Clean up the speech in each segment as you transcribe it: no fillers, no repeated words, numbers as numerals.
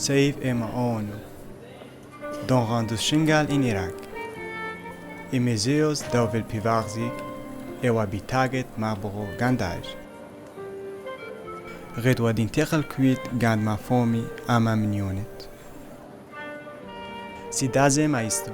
Saif ema onu. Don randu shingal in Irak. Imezeos dovel pivarzik. Ewa bitaget mabro gandaj. Redwa din tekel kuit gand mafomi ama minionet. Si daze maisto.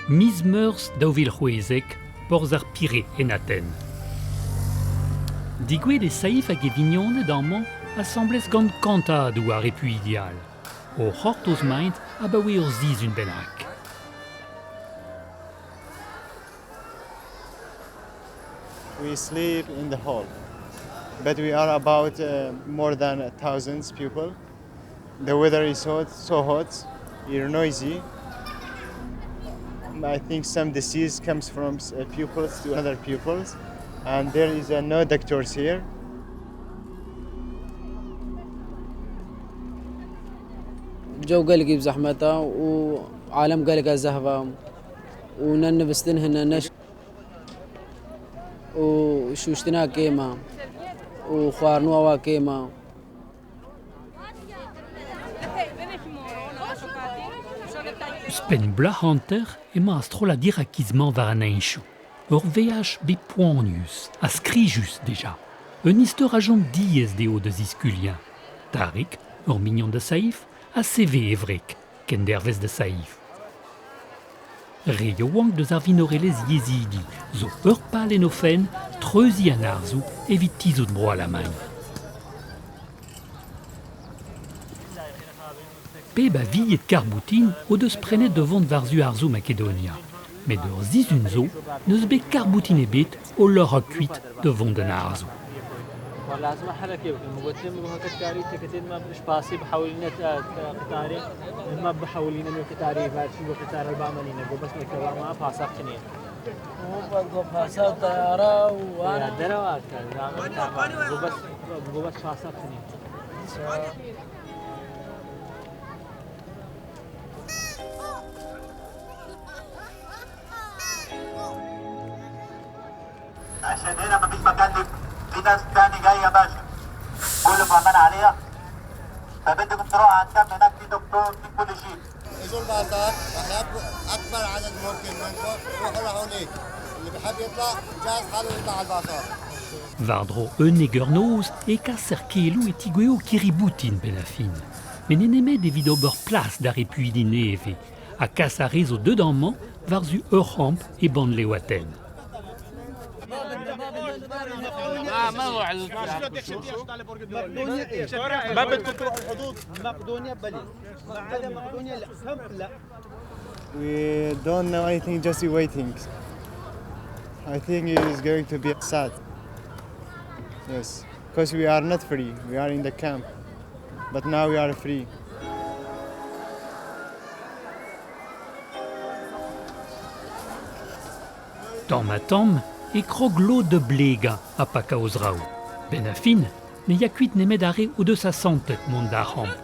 Mizmeurs daouvil c'houezek, porz ar pire en Athènes. Digouet e saif hag e vignonet amañ a semblez gant kantadoù ar repu ideal. O c'hortoz maint a baoe ur zizun bennak. We sleep in the hall, but we are about more than 1,000 people. The weather is so hot, you're noisy. I think some disease comes from pupils to other pupils, and there is no doctors here. الجو قلقي بزحمته وعالم قلقة زهفة وننبستن هنا نش وشوشتنا كيما وخوارنوا كيما. Spen blahanter ema astrola dirakizman war an einchou. Ur veaj be poanius, a skrijus deja. Un istor a jont diez deo de ziskulien. Tarik, ur mignon de saif, a seve evrek, ken dervez de saif. Reio wank deus ar vinorelez yezidi, zo ur pal en ofen, treuzi an arzou evit tizout bro a la main. Peb a villet karboutin o deus prenet devant varzu arzou Makedonia. Met ur zizun zo, neus bet karboutin ebet o lor a kuit devant an arzou. لازم حركة المبتسم وهو كتاري تكتين ما بش باسي بحاولين كتاري ما بحاولين إنه كتاري فارسي وكتار البامنين جو بس نكوا ما باسات كنين هو باسات طيارة وأنا دروات كان جو بس باسات كنين عشان هنا مفيش مكان في ناس تاني جايه باشا كل مأمن عليها فبدكم تروحوا عند كم هناك في دكتور في كل شيء. اجوا الباصات احنا اكبر عدد ممكن منكم روحوا لهونيك اللي بحب يطلع جاهز حاله يطلع على الباصات. Vardro un egernoz e ka serkelou et igweo kiriboutin benafin. Men enemet evit ober plas da repuidi neve, a kas a rezo dedamman varzu ur ramp e band leo Athènes. ما هو على ما بدكم تروحوا الحدود مقدونيا بلي ما عدا مقدونيا لا We don't know anything, just waiting. I think it is going to be sad. Yes, because we are not free. We are in the camp, but now we are free. Tam a tam, e kroglo de blega a paka ozrao. Benafin, ne ya kuit nemet are o deus a santet mont da ramp.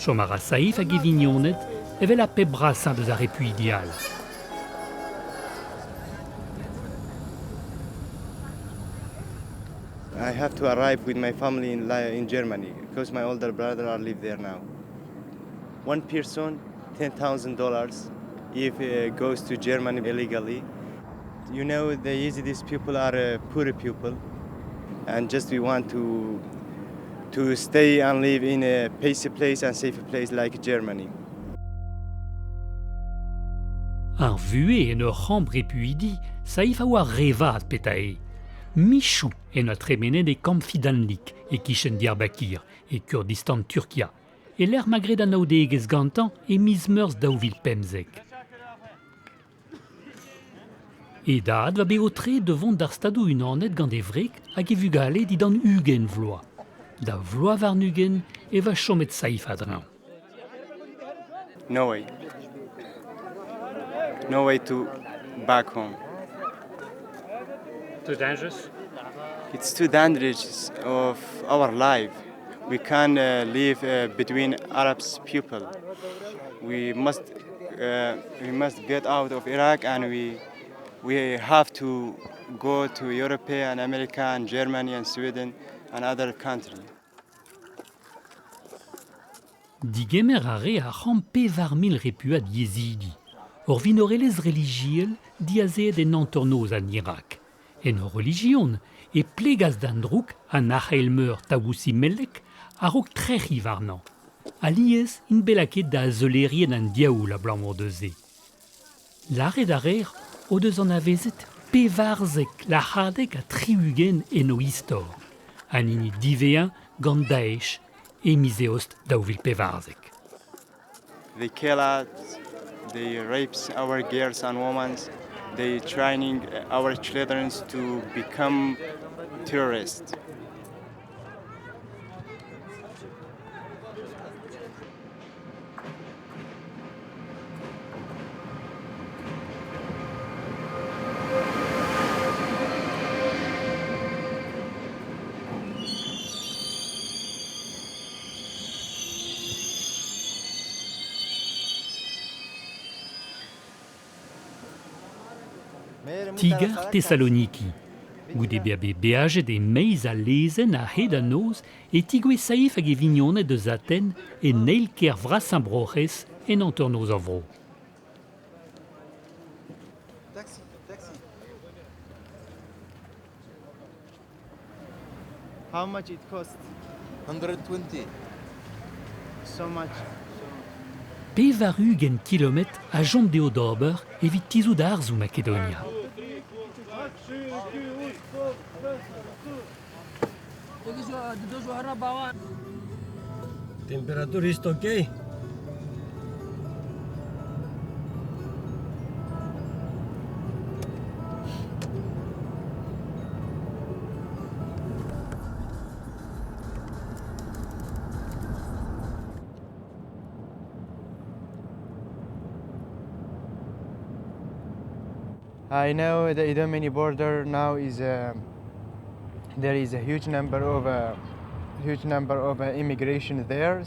Chomar a saif hag e vignonet, evel a pep brasin deus a repu ideal. I have to arrive with my family in Germany because my older brother live there now. One person, $10,000 if it goes to Germany illegally. You know, the Yazidis people are poor people, and just we want to stay and live in a peaceful place and safe place like Germany. Ar vue en ur ramp repuidi, saif a oa revat petae. Michou en a tremenet e kamp fidanlik e kichen Diyarbakir e Kurdistan Turkia. E l'er magret an aoudegez gantan e mizmeurs daouvil pemzek. E dad va beotre devant d'ar stadou unanet gant e vrek hag e vugale dit an ugen vloa. Da vloa var nugen e va chomet saif adran. No way. No way to back home. Too dangerous? It's too dangerous of our life. We can't live between Arabs people. We must get out of Iraq, and we have to go to Europe and America and Germany and Sweden and other countries. Digemer are a pevarmil repuat Yezidi. Or vinoreles religiel diazed en antornoz an Irak. En o religion e plegaz d'androuk an achaelmeur taoussi melek a rok trechi varnan. Aliez in belaket da azelerien an diaoul a blanc de ze. Lare d'arer o deus an avezet pevarzek la hardek a triugen en o histor. An ini divean gant Daesh e mizeost daouvil pevarzek. They kill us, they rape our girls and women, they training our children to become terrorists. Tigar Thessaloniki. Goude beabe beajet e meiz a lezen a hed a noz e tigwe saif hag e vignonet eus Aten e neil ker vras Saint-Broc'hez en antornoz a vro. How much it cost? 120. So much. Pevaru gen kilomet a jont deo d'ober evit tizou da arzou Makedonia. Temperatura ist okay? I know the Idomeni border now is there is a huge number of immigration there.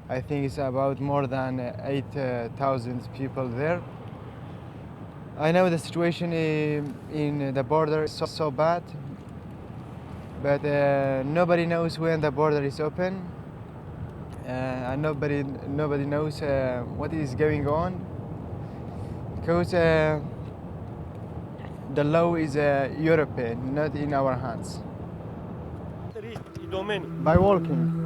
I think it's about more than 8,000 people there. I know the situation in the border is so bad, but nobody knows when the border is open, and nobody knows what is going on, because the law is European, not in our hands. By walking.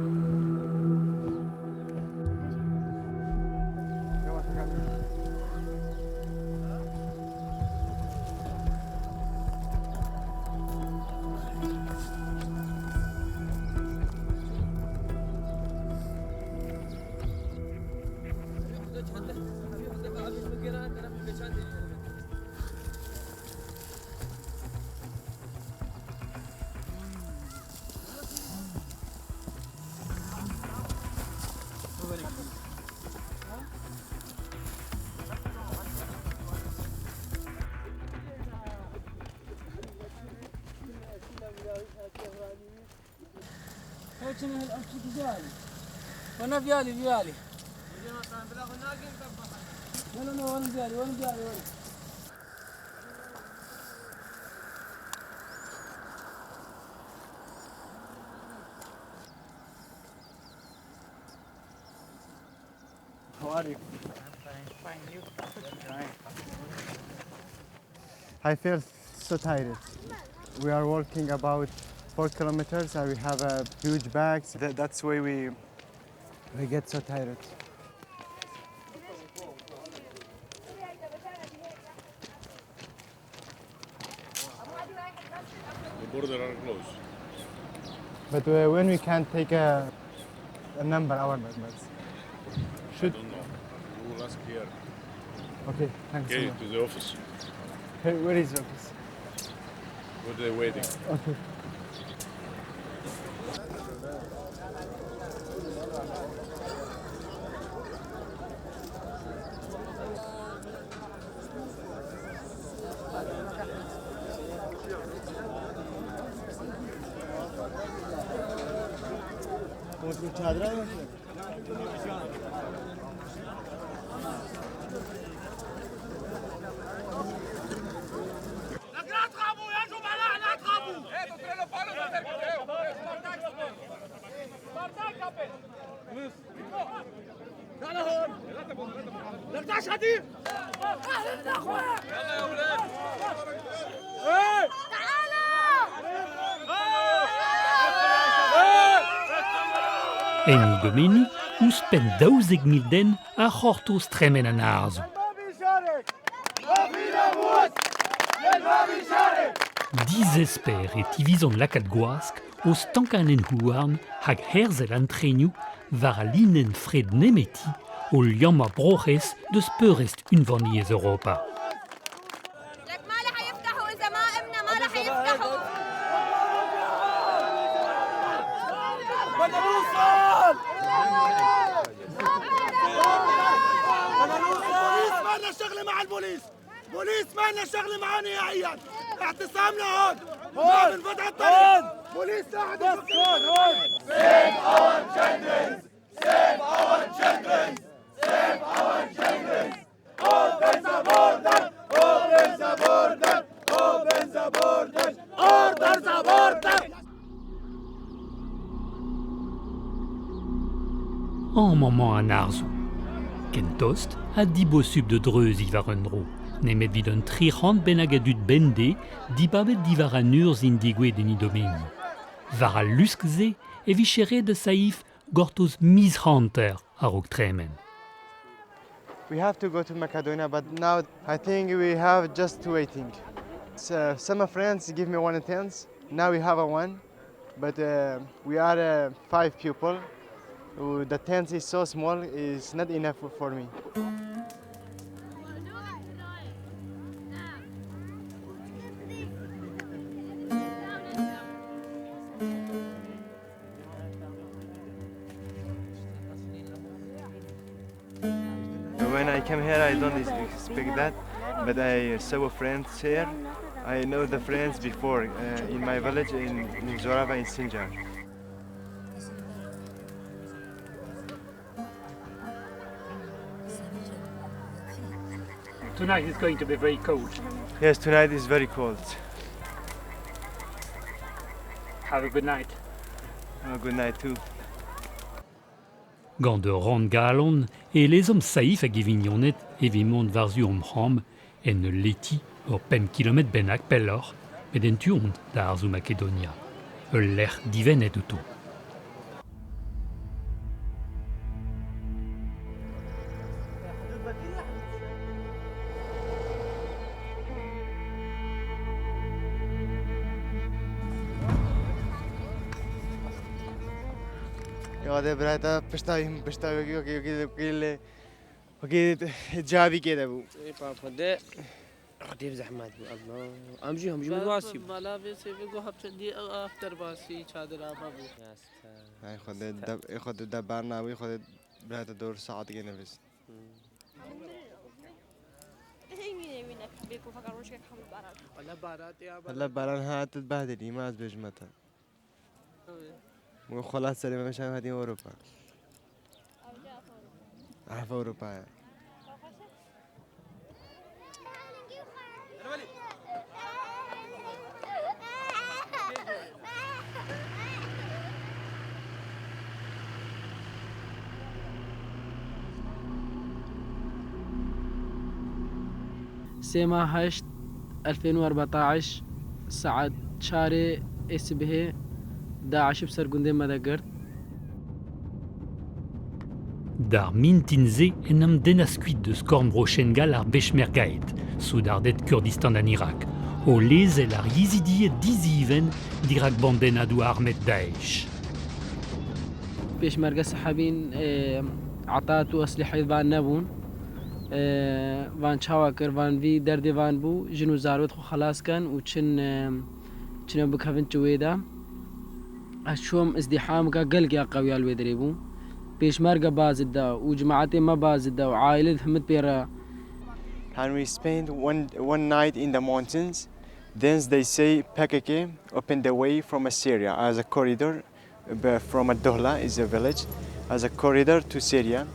وانا فيالي لا وانا فيالي How are you? I feel so tired. We are walking about 4 kilometers and we have huge bags. That's why we get so tired. The border are closed. But when we can take a number, our numbers. I don't know. You will ask here. Okay, thanks. Okay, so much. to the office. Hey, where is the office? Where they waiting? Okay. En idomeni, ouspen daouzeg mil den a c'hortoz tremen an arzo. Dizesper e tivizon lakad gwask o stankanen houarn hag herzel antrenioù war a linen fred nemeti o liamma broc'hez deus peurest unvanniez Europa. بوليس ما لنا شغل معاه نهائيا اعتصامنا هون ما بنفتح الطريق بوليس ساعد هون Save our children Save our children Save our children Open the border Open the border Open the border Order the border En moment an arzo. Kentost a dibosub de dreuz ivar un dro. Nemet vid un trihant benagadut bende, dibabet divar an urz indigwe den idomeni. Var a luskze e vichere de saif gortoz mizhanter a rog tremen. We have to go to Macedonia, but now I think we have just waiting. Some friends give me 1 chance. Now we have a one, but we are 5 people. The tent is so small, it's not enough for me. When I came here, I don't expect that, but I saw friends here. I know the friends before in my village in Zorava in Sinjar. Tonight is going to be very cold. Yes, tonight is very cold. Have a good night. Have a good night too. Gant de ran galon e lezom saif a gevignonet evimont varzu omham en leti ur 5 kilomet bennak pellor met en tuont da arzu Makedonia. Ul lec'h divenet outo. یاده برایت پشتایم وكيل جابي كده ابو پاپده خديف زحمت الله امجي هم جمهور واسي مالا ویسے بگو ہفتے دی افتر باسی چادر آبا بو هاي خد دبرنا وياخد برایت دور ساعت كده بس والله باران هات تتبهدلي ما بجمتها خلاص سليمة مش هذه أوروبا عارف أوروبا سيما هشت 2014 ساعة شاري اسبه داعش بسرقندين مدقرت Dar mintinze enam denaskuit de skorn brochengal ar bechmergaet, soudardet Kurdistan an Irak, o lezel ar yizidiet diziven d'Irak banden adou armet Daesh. بيشمرقة سحابين عطاتو أسلحة فان نبون فان شاوكر فان في دردي فان بو جنو زاروت خو خلاص كان وچن بكهفن جويدا اشوم ازدحام كا قلقيا قوي الويدريبو بيشمرقة بازدا وجماعتي ما بازدا وعائلة همت بيرا. And we spent one night in the mountains. Then they say PKK opened the way from Syria as a corridor from Dohla, is a village, as a corridor to Syria.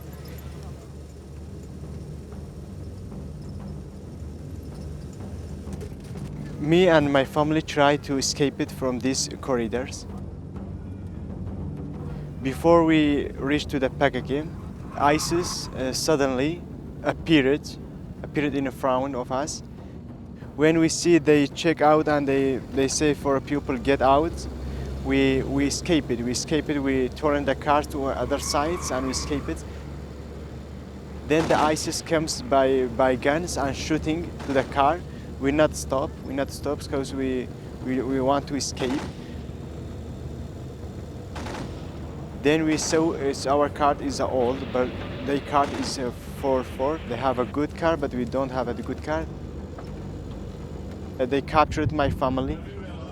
Me and my family try to escape it from these corridors. Before we reached to the PKK, ISIS suddenly appeared in front of us. When we see they check out and they say for people get out, we escape it. We turn the car to other sides and we escape it. Then the ISIS comes by guns and shooting to the car. We not stop because we want to escape. Then we saw our car is old, but their car is a 4x4. They have a good car, but we don't have a good car. They captured my family.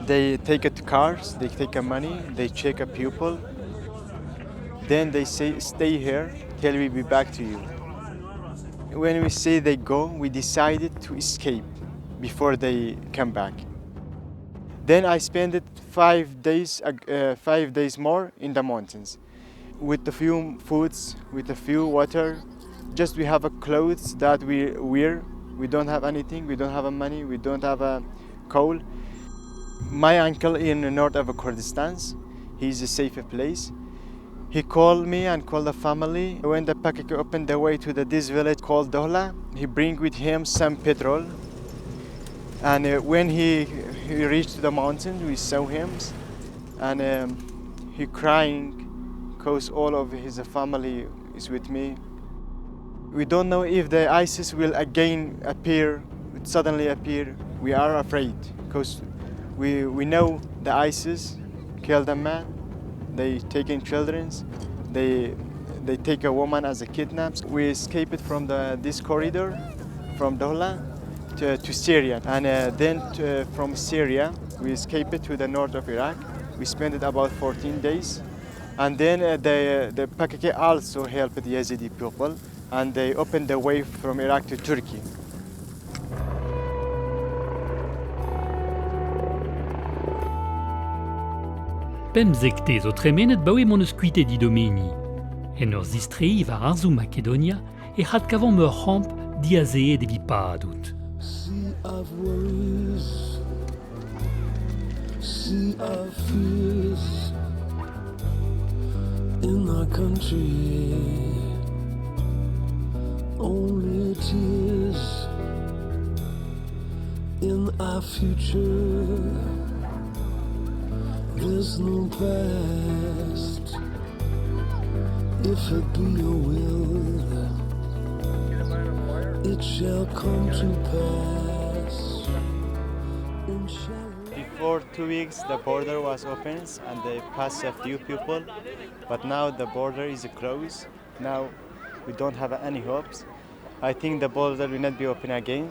They take cars, they take money, they check a pupil. Then they say, stay here till we be back to you. When we say they go, we decided to escape before they come back. Then I spent 5 days more in the mountains with a few foods, with a few water. Just we have a clothes that we wear. We don't have anything, we don't have money, we don't have a coal. My uncle in the north of Kurdistan, he's a safe place. He called me and called the family. When the PKK opened the way to this village called Dohla, he bring with him some petrol. And when he reached the mountain, we saw him, and he crying because all of his family is with me. We don't know if the ISIS will again suddenly appear. We are afraid because we know the ISIS killed a man, they taking children, they take a woman as a kidnap. We escaped from this corridor from Dohla to Syria, and then from Syria we escaped to the north of Iraq. We spent about 14 days, and then the PKK also helped the Yazidi people, and they opened the way from Iraq to Turkey. Pemzekte zo tremenet bawe mon eus kuite di domeni. En ur zistrei var arzoù Makedonia e c'had kavon meur ramp diazee de bipadout. Sea of worries, sea of fears in our country, only tears in our future. There's no past, if it be your will, it shall come to pass. Before 2 weeks, the border was open and they passed a few people, but now the border is closed. Now we don't have any hopes. I think the border will not be open again.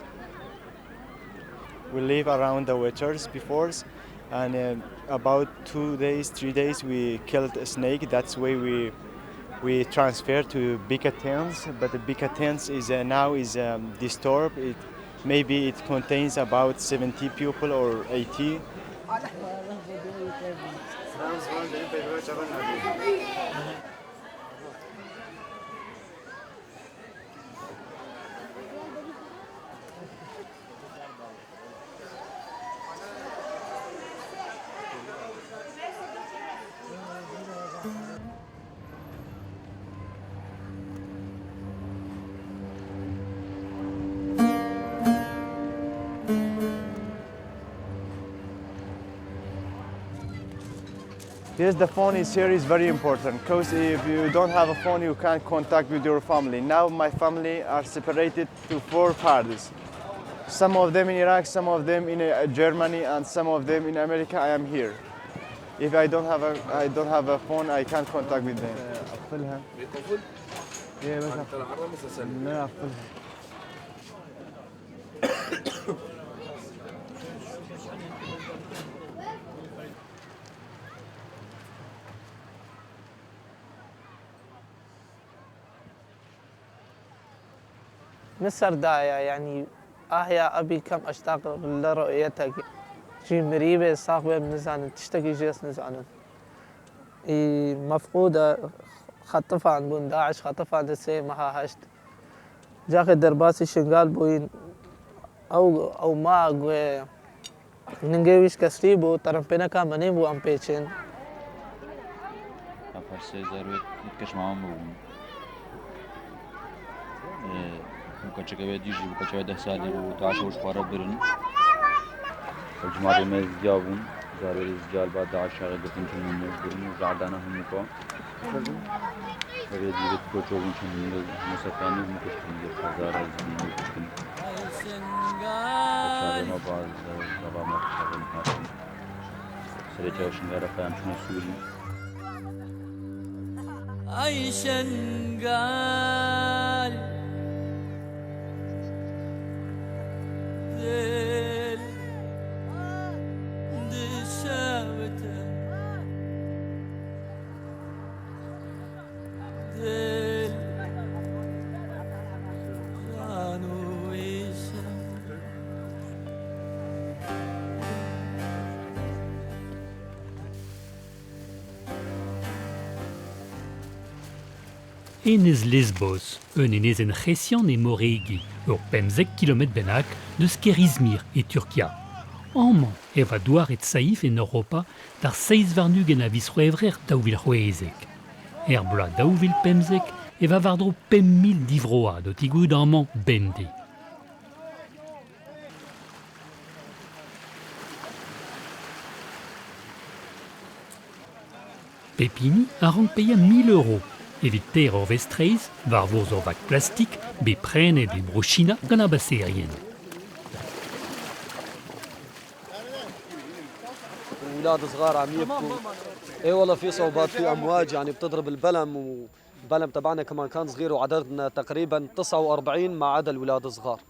We live around the waters before, and about 2 days, 3 days, we killed a snake. That's why we transferred to Bika Tens, but the Bika Tens is now disturbed. Maybe it contains about 70 people or 80. Yes, the phone is very important, because if you don't have a phone, you can't contact with your family. Now my family are separated to 4 parties. Some of them in Iraq, some of them in Germany, and some of them in America. I am here. If I don't have a phone, I can't contact with them. أقفلها. إيه بس لا أقفلها. مصر دايا يعني يا أبي كم أشتاق لرؤيتك جي مريبة صاحبة نزعن تشتكي جيس نزعن مفقودة خطفها عن بون داعش خطفها عن السي مها هشت جاك درباسي شنقال بوين أو ما ننجيوش كسريبو ترمبينا كامنيبو أم بيتشن فرسي زاروت متكش معهم بون ممكن شكاوي ديجي ممكن شكاوي 10 سالي و10 وشخوارا برن الجماعة ما يزجابون زاروا الزجال بعد 10 شغل قتن شنو برن وزعدانا هم نقا فريد يبت كوچوبون شنو مسافاني هم كشتن هزار زمين كشتن شغل ما بعض ربا ما شغل هاتن سريجا وشنغارا فهم شنو سوري أي شنغال دل دشاوته دل جانو إيشا Enez Lesbos, enez en Chessian et Moregi, ur 50 km bennak de Skerizmir et Turkia. Amman eva douar et saif en Europa dar 6 varnug en avis roevrer daouvil roezek. Bloa daouvil pemzek eva vardro 5000 divroa do tigoud amman bende. Pepini a rang paya 1000 €. Eviter ur vestreiz, var vorz ur vak plastik, be prenet e brochina gant a baserien. الولاد صغار عم يبكوا ايه والله في صعوبات في امواج يعني بتضرب البلم والبلم تبعنا كمان كان صغير وعددنا تقريبا 49 ما عدا الولاد الصغار.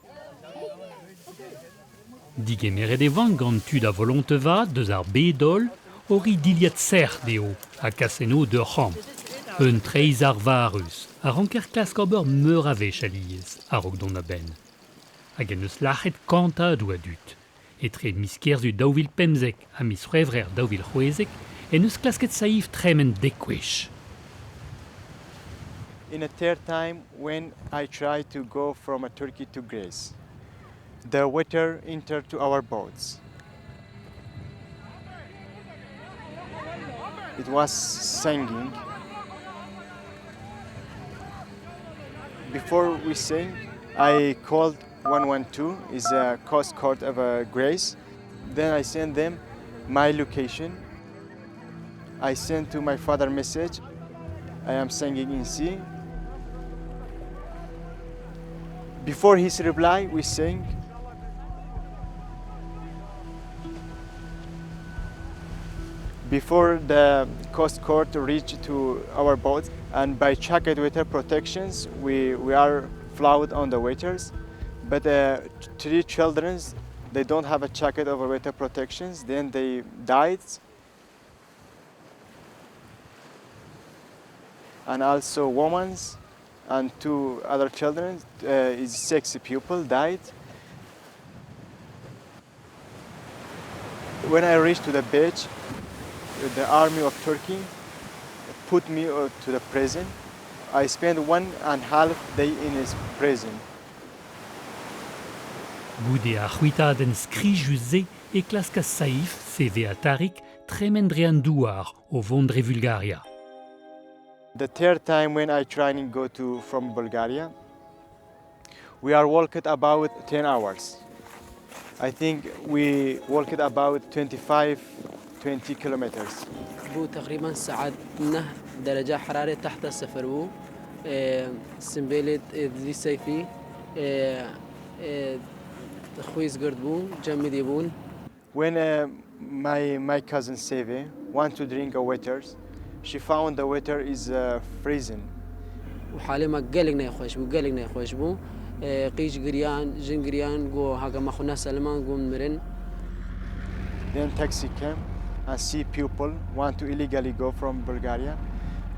Digemeret evan gant tud a volonteva deus ar bedol hori diliat serr deo a kaseno de c'hamp. Un treiz ar varus, a ranker klask ober meur a vech aliez, a rog don a ben. Hag en eus lachet kanta a doa dut. Etred miskerzu daouvil pemzek a mis revrer daouvil c'houezek en eus klasket saif tremen dekwech. In a third time, when I tried to go from Turkey to Greece, the water entered to our boats. It was singing. Before we sang, I called 112, is a Coast Guard of Greece. Then I sent them my location. I sent to my father message, I am singing in sea. Before his reply, we sang. Before the Coast Guard reached to our boat, and by jacket water protections, we are float on the waters. But 3 children, they don't have a jacket over water protections, then they died. And also women and 2 other children, is 6 people died. When I reached to the beach, the army of Turkey put me to the prison. I spent 1.5 day in his prison. Goude a c'hwita den skrijuze e klaska saif CV a tarik tremendrean douar o vondre Bulgaria. The third time when I tried to go from Bulgaria, we are walked about 10 hours. I think we walked about 20 kilometers. بو تقريبا ساعدنا درجة حرارة تحت الصفر بو سنبيلت دي سيفي خويز قرد بو جمد يبون. When my cousin Seve want to drink water, she found the water is freezing. وحالي ما قالقنا يا خوش بو قيش قريان جن قريان قو هاقا ما خونا سلمان قو مرن. Then taxi came and see people want to illegally go from Bulgaria.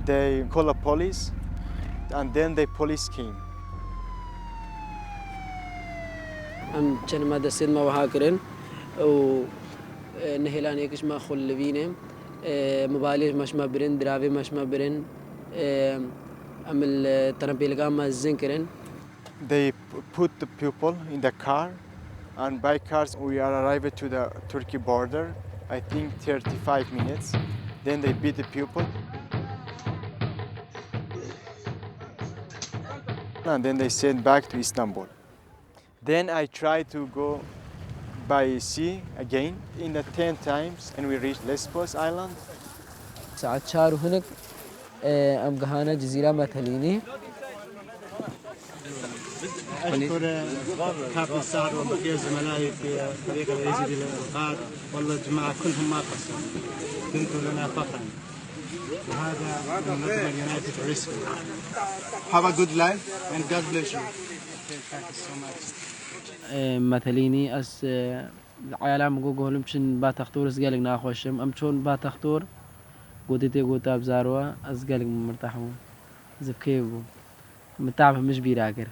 They call the police, and then the police came. أم كان ما دسيد ما وهاكرن و نهلان يكش ما خل لبينهم موبایلی مشما برن دراوی مشما برن عمل ترامبیلگام ما زین کردن. They put the people in the car, and by cars we are arrived to the Turkey border. I think 35 minutes. Then they beat the people, and then they send back to Istanbul. Then I try to go by sea again in the 10 times, and we reached Lesbos Island. ساعات شهر هناك أم جهانا جزيرة مثليني. أشكر كابتن سعد وبقية زملائي في فريق اليزيدي للإنقاذ، والله الجماعة كلهم ما قصروا، كنتوا لنا فخرا، وهذا من قبل يونايتد ريسكيو. Have a good life and God bless you. Thank you so much. مثليني أس عالم جوجل مشن باتختور أسجلك ناخوشم أم شون باتختور قودي تيجوتا بزاروا أسجلك مرتاحون زبكيبو متعب مش بيراكر.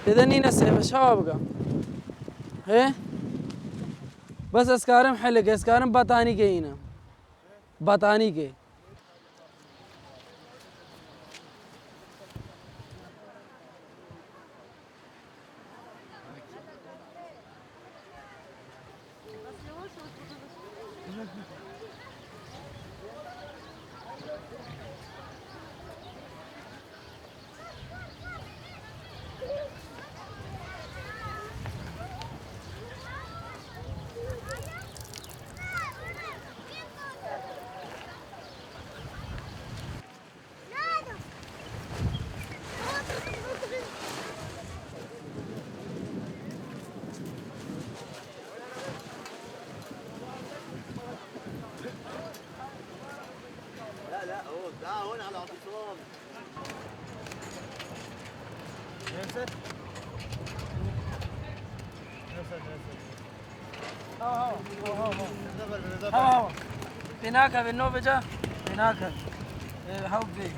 إذا نسي بس شبابك إيه بس أسكارم حلق أسكارم بطاني كينا بطاني كي هناك بالنوبجة هناك هاو بي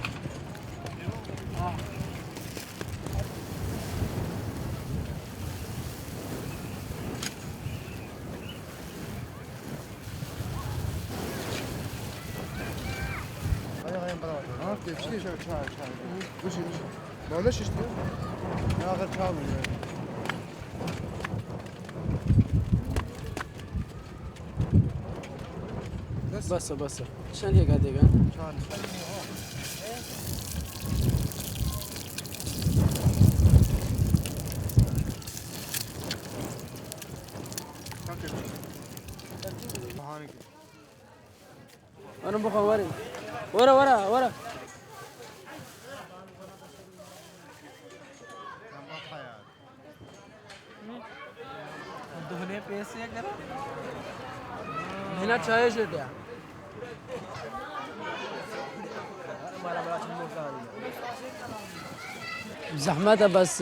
بس شان هي قاعدة أنا بخواري ورا الدهنية بيسي أكثر هنا شاي شديا زحمته بس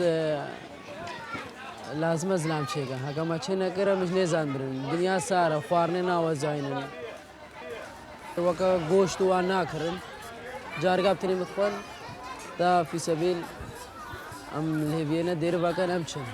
لازم ازلام شيء هكذا ما شيء نكره مش نزان برن الدنيا سارة خوارنا ناوزاينن وكا گوشت وانا كرن جارقاب تني متخون تا في سبيل ام الهبينا دير باكا نمشن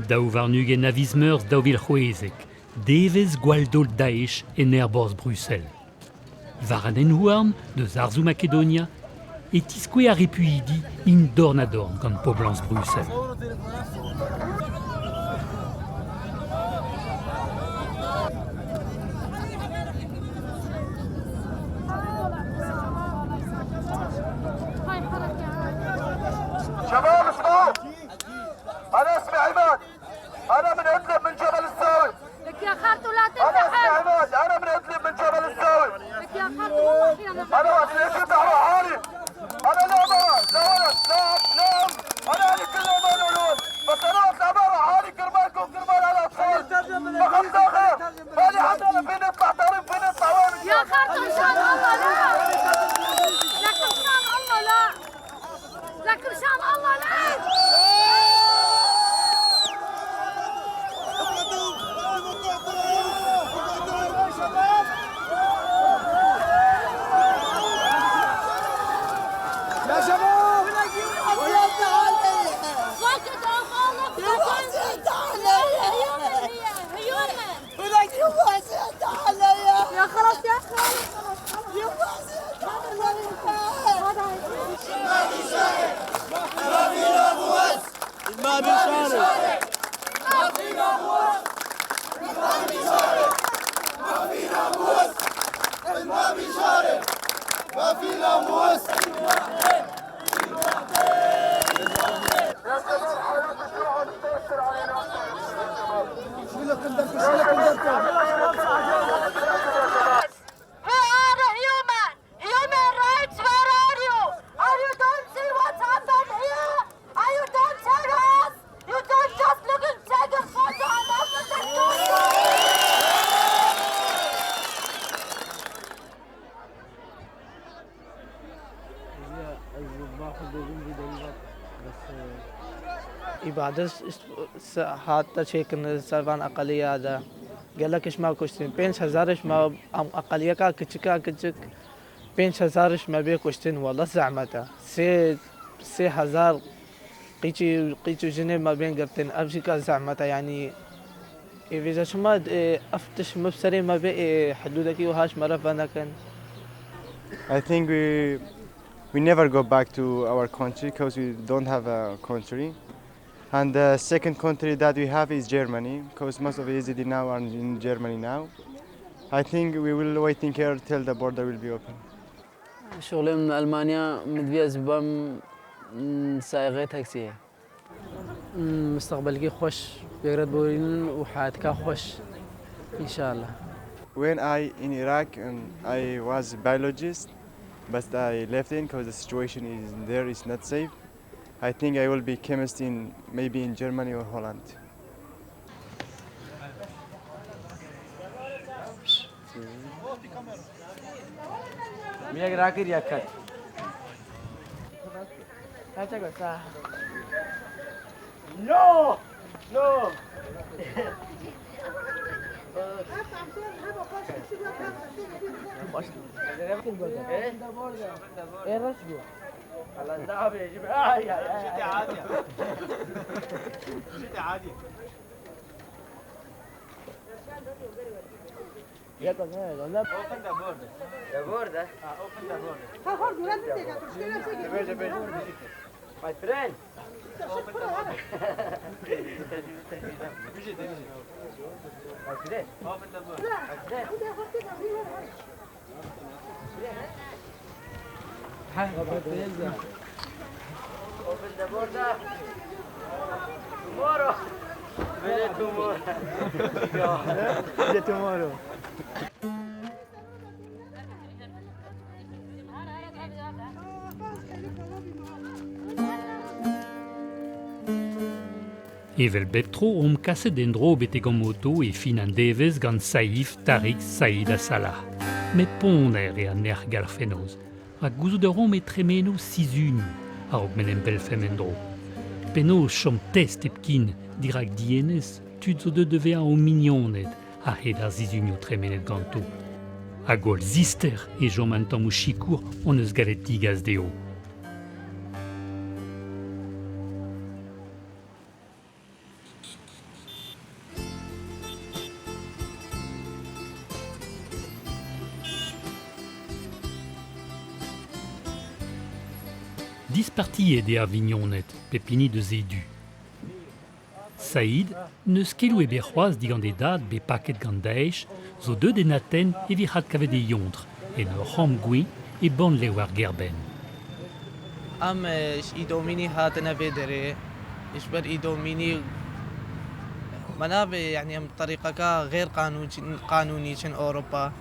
dao varnug en avismeurs dao vilhoezek, devez gwaldol Daesh en erbors Bruxelles. Var an enhouarn deus Arzou Makedonia et tiskwe a repuidi in dorn a dorn gant poblans Bruxelles. شباب اسمعوا، أنا اسمي عماد، أنا من إدلب من جبل الساوي. لك يا خالته لا تنسحب. أنا اسمي عماد، أنا من إدلب من جبل الساوي. لك يا خالته والله أنا وقت ليش دعوة حالي؟ أنا لا برا، لا ولد، لا نام، أنا أهلي كلهم مالولون، بس أنا وقت برا حالي كرمالكم كرمال الأطفال. فقط خير، مالي حد أنا فين نطلع تعرف فين نطلع وين. يا خالته إن شاء الله لا. لك إن شاء الله لا. لك إن شاء الله لا. يا شباب يا خلاص يا خالد ما بيشارك ما في ناموس ما بيشارك ما في ناموس ما بيشارك ما في ناموس بعدش حتى شيء سرفان أقلية هذا قال لك إيش ما كشتين 5000 ما أقلية كا كتشك 5000 ما بيكشتين والله زعمتها 3000 قيتي جنيه ما بين قرتين أبشي كا زعمتها يعني إذا شما أفتش مبصري ما بي حدودك وهاش مرة فأنا كان I think we never go back to our country because we don't have a country. And the second country that we have is Germany, because most of Yazidi now are in Germany now. I think we will waiting here till the border will be open. شغلي من ألمانيا مدبي أسبام سائق تاكسي. مستقبلك خوش بيرد بورين وحياتك خوش إن شاء الله. When I in Iraq and I was a biologist, but I left in because the situation is there is not safe. I think I will be chemist in maybe in Germany or Holland. No! No! على الذهب يا جماعه شتي عاديه شتي عاديه يا كمان ولا اوبن ذا بورد ذا بورد اوبن ذا بورد ها ها دولان انت ماي فريند اوبن ذا بورد بيجي ماي فريند اوبن ذا بورد Open the border. Tomorrow. tomorrow. Evel Betro omkase dendro betegan moto e fin an devez gant Saïf Tariq Saïd Salah. Me ponder e an er galfenoz. A gouzout eur om e tremeno 6 uni, a og men en bel femendro. Peno chom test epkin, dirak dienez, tud zo de deve a o mignonet, a hed ar 6 uni o tremenet ganto. A gol zister e jom an tamm o chikour on eus galet digaz deo. dispartie de Avignonet, pepini de Zédu. Saïd, ne skelou e berroaz digandedat be paket gandeish, zo deux de naten e vihat kave de yontre, et ne rom gui e bon le war gerben. Am idomini هاتنا بدري إشبر إيدوميني منابع يعني ام طريقة غير قانوني شن أوروبا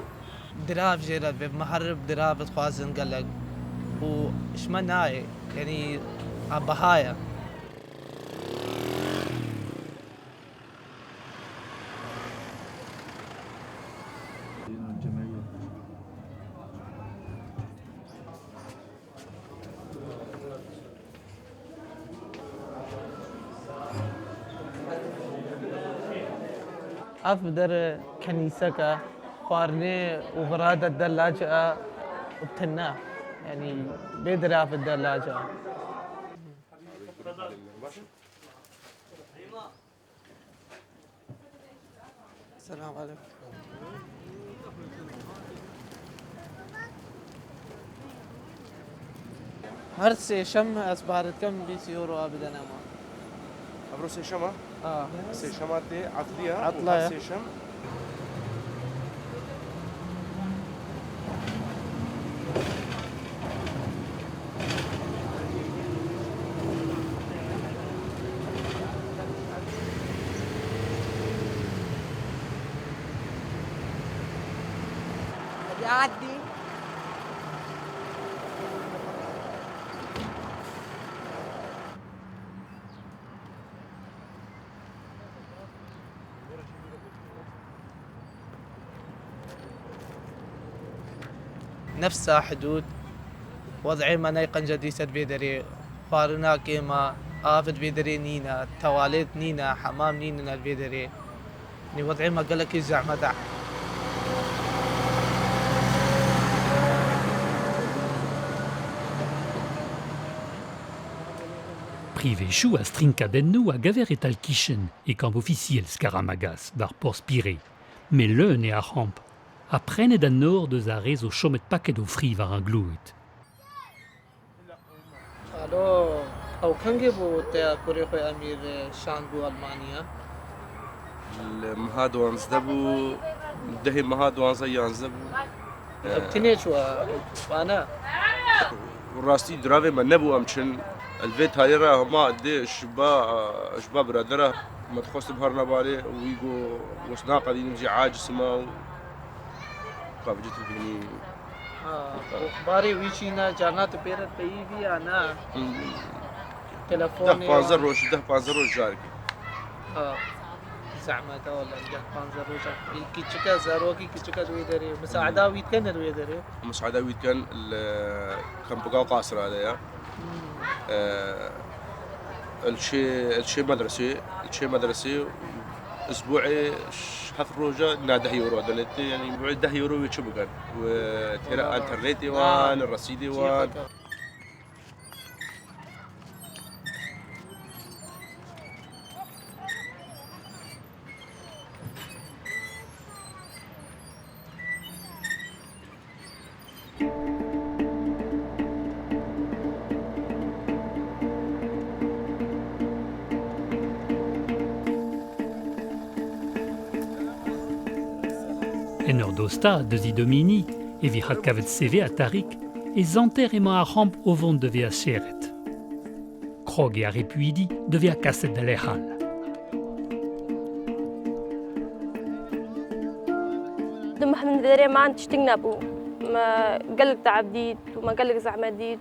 دراف جيرات بمحرب دراف خوازن قلق وشمناي يعني بهايا أفدر كنيسة خوارني وغرادة الدلاجة وبتنا يعني بيدري في الدلاجة. السلام عليكم. هرسي شم أسبارت كم بيسيورو أبدا ما. أبرو سيشما؟ سيشما دي عطلية عطلية سيشم يعدي نفسها حدود وضعي ما نيقن جديسة بيدري فارنا كيما آفد بيدري نينا تواليد نينا حمام نينا بيدري ني وضعي ما قالك يزعم دع Privechou a strinkadennou a gaver et al kishen et camp officiel scaramagas var por spire. Mais l'un est à ramp. Apprenne d'un nord de zarez au chomet paquet au fri var un glouet. الو او كان جيبو تا كوريخو امير شانغو المانيا المهادوان زدبو دهي مهادوان زيان زدبو ابتنيش وانا وراستي درافي ما نبو امشن الفيت هاي راه ما دي شباب برادره ما تخص بهرنا بالي ويجو وسنا قاعدين نجي عاجز ما قابجت بني اخباري ويشينا جانات بيرت بيبي انا تلفوني ده 15 روز جارك زعما ولا ده 15 روز كيتشكا زاروكي كيتشكا ويدري مساعده ويتكن ويدري مساعده ويتكن كان بقى قاصر عليها الشيء مدرسي اسبوعي حفر روجا ناده يورو دلتي يعني بعد 10 يورو يشبكن وترى انترنتي وان الرصيدي وان Enordosta de Zidomini et virat kavet CV à Tarik et zanter et ma ramp au vent de via Cheret. Krog et a repuidi de via Kasset de l'Ehal. دم من ذري ما تشتغنا بو ما قلق تعبديد وما قلق زعمديد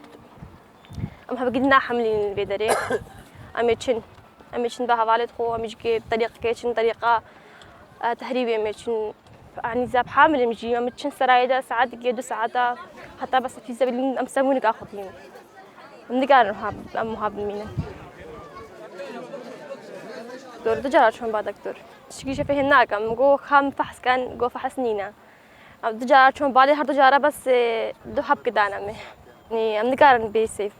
أم هبقدنا حملين بيدري أميتشن بها والد خو أميجي بطريقة كيتشن طريقة تهريبي أميتشن يعني زاب حامل مجي أميتشن سرايدا ساعات قيدو ساعات حتى بس في سبيل أمسمونك أخذين مدقار مهاب مينا دور دجار شون بعد دكتور شكي شفه هناك أم جو خام فحص كان جو فحصنينا دجار شون بعد هر دجارة بس دو حب كدانا مه يعني أم دقار بيسيف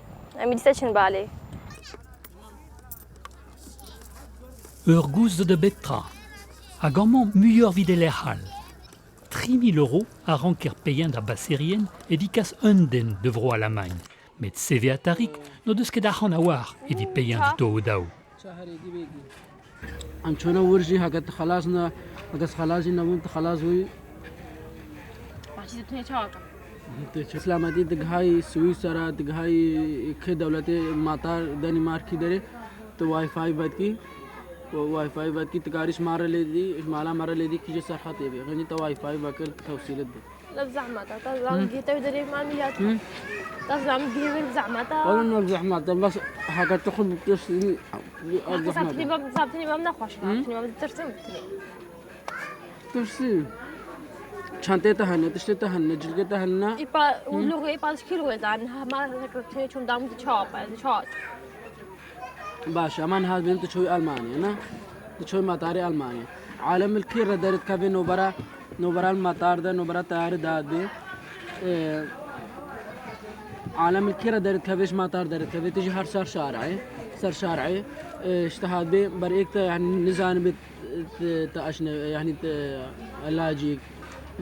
أمي ديسشن بالي Urguz de Betra, a gammant muilleur vide les halles. 3 000 € à ranker payant da bassérien et dicas unden de vro à la main. met seve a tarik no deus ket arc'han a war evit peyen dito o daou. ام چونه ورجي هكذا خلاصنا هكذا خلاصنا وانت خلاص وي سلامتی دگهای سوئیسرا دگهای که دولت ماتار دنمارک کی داره تو وائی فائی بد کی تکاریش مار لیدی مالا مار لیدی کی جو سرخطی به غنی تو وائی فائی وکل توصیلت ده لا بزعمتها تزعم جيت ودري ما ميات تزعم جيبي بزعمتها ولا بزعمتها بس هكذا تاخذ بتشتري صابتني ما بنخوش صابتني ما بترسم ترسم چانته تهنه تشته تهنه جلگه تهنه يبقى واللغة يبقى كيلو عنها ما ذكرت شو دام تشاب باشه من هذا بنت شوي المانيا نه شوي مطار المانيا عالم الكير دارت كافي نوبرا المطار ده نوبرا طيار داد به عالم الكير دارت كافيش مطار دارت كافي تجي هر سر شارعي اجتهاد به بريك يعني نزان بت تاشن يعني علاجي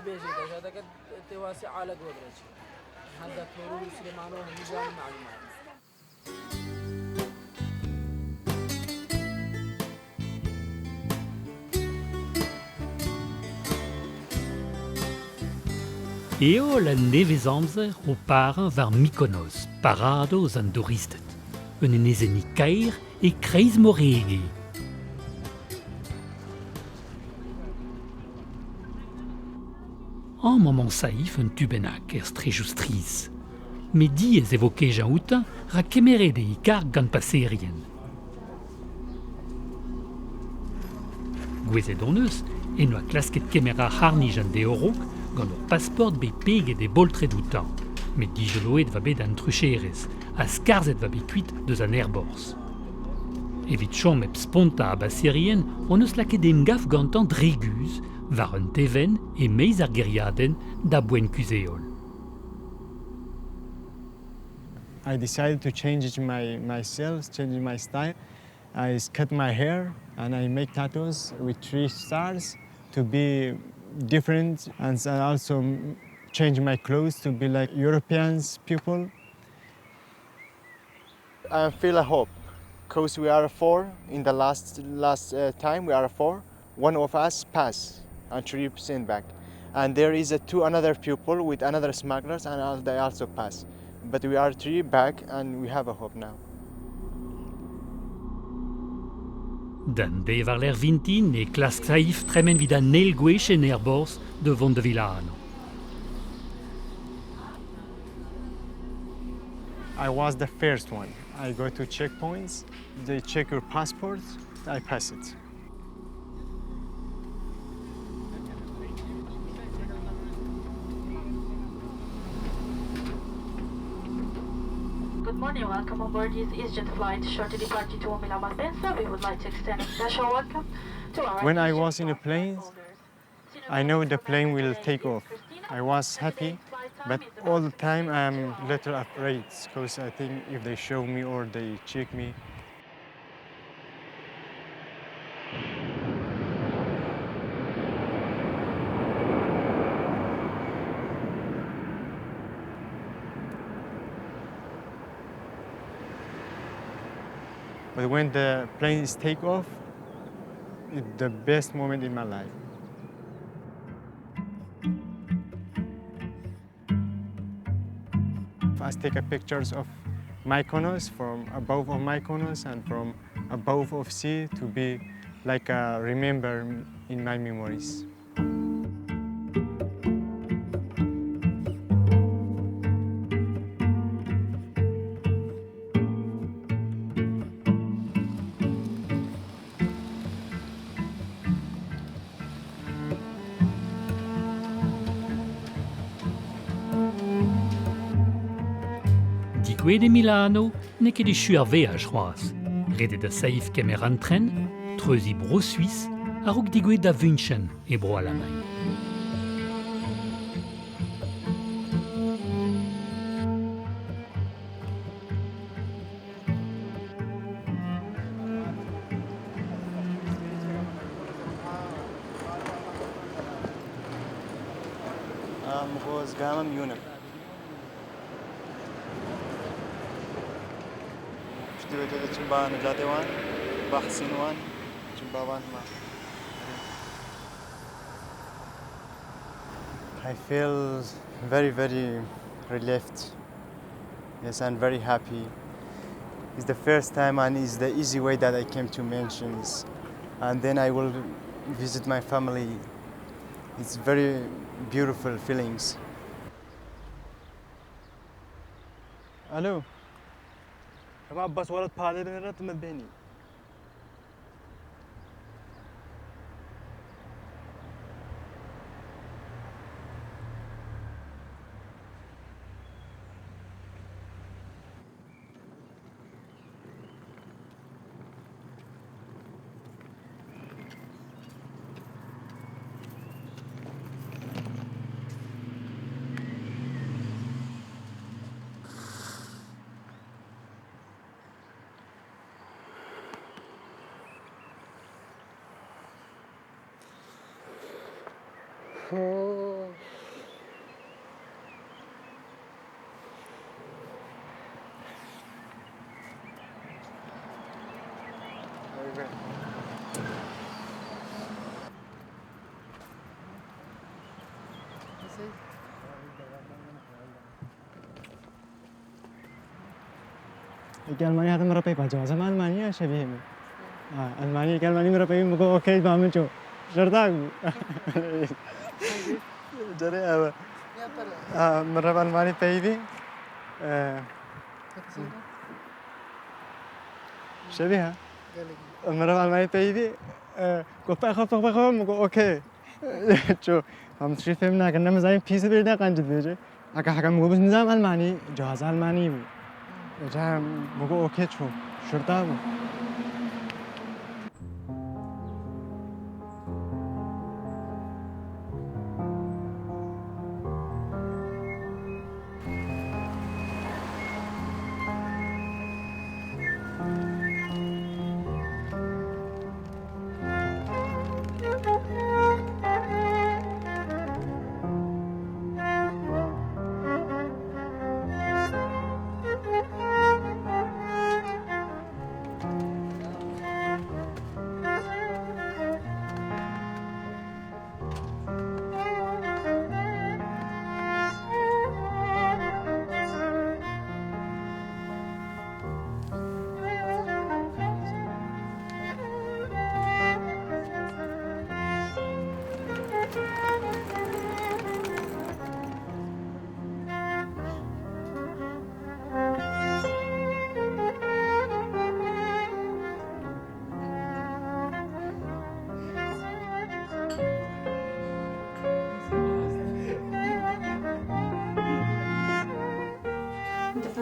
بيجي هذا قد تواسع على قدرتي هذا كورو سليمانو نزان معلومات Eo la nevezamzer o parañ war Mykonos, parados an douristet. Un enezeni kaer e kreiz morege. An maman saif un tubenak strejoustris. Me diez evoke jan outa ra kemerede e kar gant passerien. Gwezet on eus, en oa klasket kemera harnij an deorok, gant ur pasport be peget e boltret outan. Met dijeloet va bet an trucherez, a skarzet va bet kuit deus an airborz. Evit chom ep sponta a basserien, on eus laket emgaf gantan dreguz, war un teven e meiz ar geriaden da boen kuzeol. I decided to change myself, change my style. I cut my hair and I make tattoos with 3 stars to be different, and also change my clothes to be like Europeans people. I feel a hope because we are 4 in the last time we are 4. One of us pass and 3 sent back, and there is another people with another smugglers and they also pass, but we are 3 back and we have a hope now. Dan be var l'er vintin e klask saif tremen vid an nel gwech en airborz de vont de Villano. I was the first one. I go to checkpoints, they check your passport, I pass it. Good morning, welcome on board this EasyJet flight, short departure to Umila Malpensa. We would like to extend a special welcome to our... When I was in a plane, I know the plane will take off. I was happy, but all the time I'm a little afraid because I think if they show me or they check me. But when the plane is take off, it's the best moment in my life. I take pictures of Mykonos from above of Mykonos and from above of sea to be like a remember in my memories. Digwe de Milano ne ket echu ar veaj c'hoaz. Redet da saif kemer an tren, treuzi bro Suisse, a rouk digwe da München e bro Alemañ. غوز قامم يونم وجد جنبان جاتوان بحسينوان جنبان ما. I feel very relieved. Yes, I'm very happy. It's the first time and it's the easy way that I came to Mansions, and then I will visit my family. It's very beautiful feelings. الو تمام بس ولد بالي بنرت مبيني الألماني هذا مرة بيبقى جوا زمان ألمانيا شبيه من ألماني الألماني مرة بيبقى مقول أوكي بعمل شو شرطاك جري أبا مرة ألماني بيبي شبيهة مرة ألماني بيبي قف مقول أوكي شو هم تشوف فهمنا كنا مزاين بيس بيرنا كان جد بيجي أكا حكم مقول بس نظام ألماني جواز ألماني جا مقول أوكي شو شرطة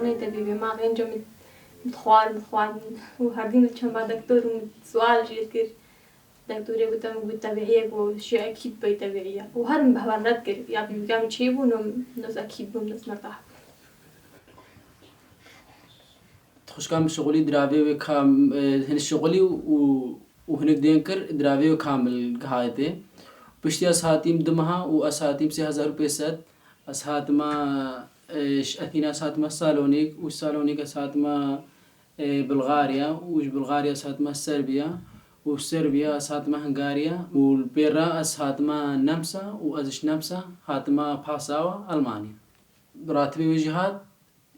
أنا تبي ما غين جو متخوال وهردين كم بعد دكتور سؤال جيت كر دكتوري قلت تبعية وشيء أكيد بيتبعية وهرم بهوانات كر يا بيجام شيء ونم ناس أكيد بوم ناس مرتاح تخش كام شغلي درافي وكام هن الشغلي وهنك دينكر درافي وكامل قاعدة بشتي أساتيم دمها وأساتيم 3000 روبية سد أساتما أثينا أساتما سالونيك والسالونيك أساتما بلغاريا وش بلغاريا أساتما سربيا وسربيا أساتما هنغاريا والبيرا أساتما نمسا وأزش نمسا هاتما باساوا ألمانيا براتبي وجهات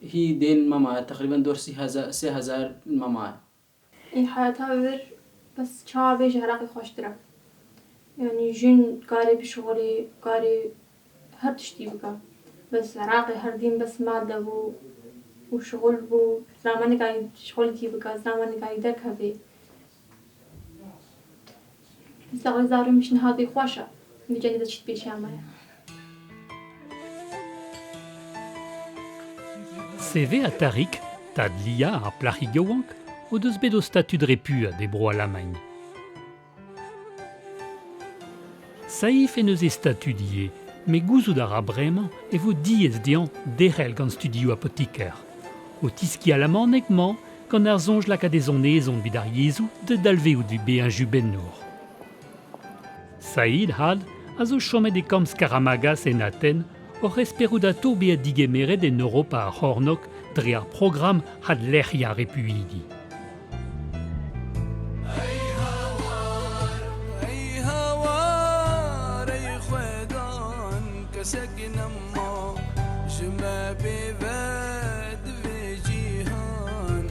هي دين ماما تقريبا دور 3000 ماما این حياتها بر بس شعبي جهراقي خوش درا يعني جن قاري بشغلي قاري هر تشتي بقى بس عراقي هر دين بس مادة بو وشغل بو زماني قاعد شغل كي بقى زماني قاعد درك هذي بس أغلى زاري مش نهاضي خوشة بجاني دا تشت بيشي عمايا CV à Tarik, Tadlia à Plahigewank, ou de sbedo statut de répu à des bro à l'Allemagne. Saïf et neuse statut d'yé, mais gouzou d'ara bremen et vous diez dian derel gan studio apotiker. Au tiski à la manekman, quand arzonge la cadezonnaison bidar Jésus de dalvé ou du béin jubennour. Saïd had, a zo chome des camps Skaramagas en Athènes, or esperudato bea digemere den Europa a Hornok, drear program had l'eria repuidi. بيباد في جيهان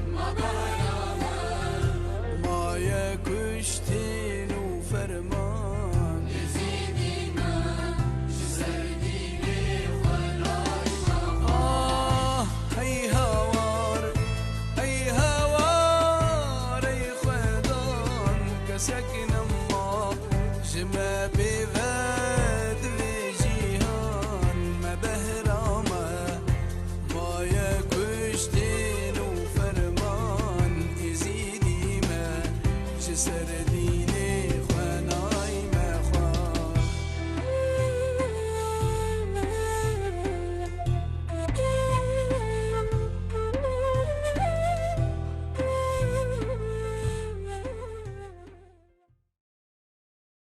ما يكشتين وفرمان يزيدي ما شسردي هي هوار هي هوار هي خدان كسكن ما جما بيباد في جيهان ما بهرامه ما يكشتين وفرمان يزيدي ما جسر